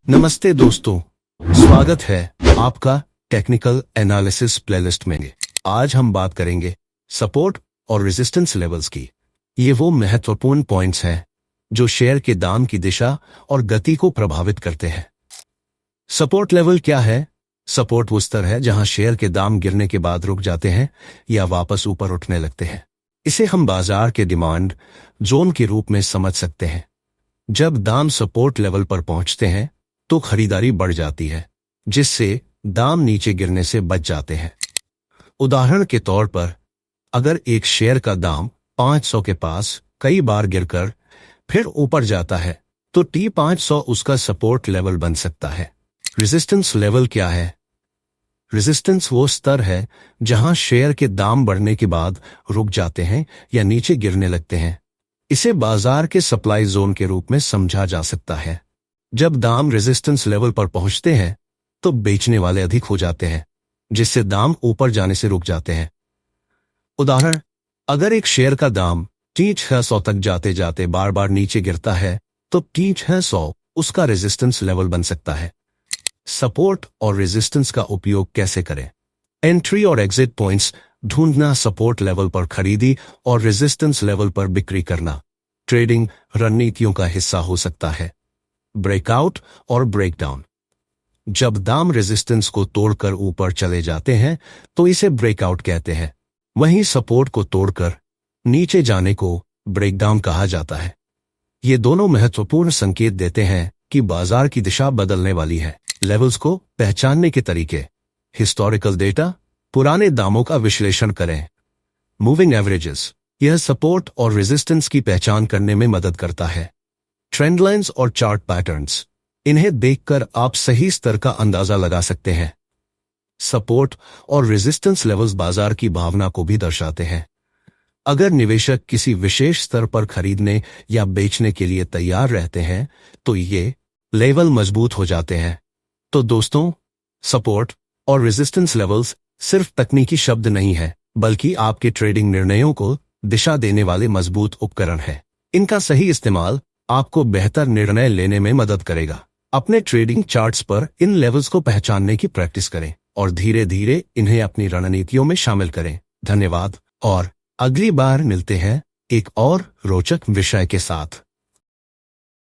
नमस्ते दोस्तों, स्वागत है आपका टेक्निकल एनालिसिस प्लेलिस्ट में। आज हम बात करेंगे सपोर्ट और रेजिस्टेंस लेवल्स की। ये वो महत्वपूर्ण पॉइंट्स हैं जो शेयर के दाम की दिशा और गति को प्रभावित करते हैं। सपोर्ट लेवल क्या है? सपोर्ट वो स्तर है जहां शेयर के दाम गिरने के बाद रुक जाते हैं या वापस ऊपर उठने लगते हैं। इसे हम बाजार के डिमांड जोन के रूप में समझ सकते हैं। जब दाम सपोर्ट लेवल पर पहुंचते हैं तो खरीदारी बढ़ जाती है, जिससे दाम नीचे गिरने से बच जाते हैं। उदाहरण के तौर पर, अगर एक शेयर का दाम 500 के पास कई बार गिरकर फिर ऊपर जाता है तो T500 उसका सपोर्ट लेवल बन सकता है। रेजिस्टेंस लेवल क्या है? रेजिस्टेंस वो स्तर है जहां शेयर के दाम बढ़ने के बाद रुक जाते हैं या नीचे गिरने लगते हैं। इसे बाजार के सप्लाई जोन के रूप में समझा जा सकता है। जब दाम रेजिस्टेंस लेवल पर पहुंचते हैं तो बेचने वाले अधिक हो जाते हैं, जिससे दाम ऊपर जाने से रुक जाते हैं। उदाहरण, अगर एक शेयर का दाम T600 तक जाते जाते बार बार नीचे गिरता है तो T600 उसका रेजिस्टेंस लेवल बन सकता है। सपोर्ट और रेजिस्टेंस का उपयोग कैसे करें? एंट्री और एग्जिट पॉइंट्स ढूंढना, सपोर्ट लेवल पर खरीदी और रेजिस्टेंस लेवल पर बिक्री करना ट्रेडिंग रणनीतियों का हिस्सा हो सकता है। ब्रेकआउट और ब्रेकडाउन, जब दाम रेजिस्टेंस को तोड़कर ऊपर चले जाते हैं तो इसे ब्रेकआउट कहते हैं। वहीं सपोर्ट को तोड़कर नीचे जाने को ब्रेकडाउन कहा जाता है। ये दोनों महत्वपूर्ण संकेत देते हैं कि बाजार की दिशा बदलने वाली है। लेवल्स को पहचानने के तरीके: हिस्टोरिकल डेटा, पुराने दामों का विश्लेषण करें। मूविंग एवरेजेस, यह सपोर्ट और रेजिस्टेंस की पहचान करने में मदद करता है। ट्रेंड लाइन्स और चार्ट पैटर्न्स, इन्हें देखकर आप सही स्तर का अंदाजा लगा सकते हैं। सपोर्ट और रेजिस्टेंस लेवल्स बाजार की भावना को भी दर्शाते हैं। अगर निवेशक किसी विशेष स्तर पर खरीदने या बेचने के लिए तैयार रहते हैं तो ये लेवल मजबूत हो जाते हैं। तो दोस्तों, सपोर्ट और रेजिस्टेंस लेवल्स सिर्फ तकनीकी शब्द नहीं है, बल्कि आपके ट्रेडिंग निर्णयों को दिशा देने वाले मजबूत उपकरण हैं। इनका सही इस्तेमाल आपको बेहतर निर्णय लेने में मदद करेगा। अपने ट्रेडिंग चार्ट्स पर इन लेवल्स को पहचानने की प्रैक्टिस करें और धीरे धीरे इन्हें अपनी रणनीतियों में शामिल करें। धन्यवाद और अगली बार मिलते हैं एक और रोचक विषय के साथ।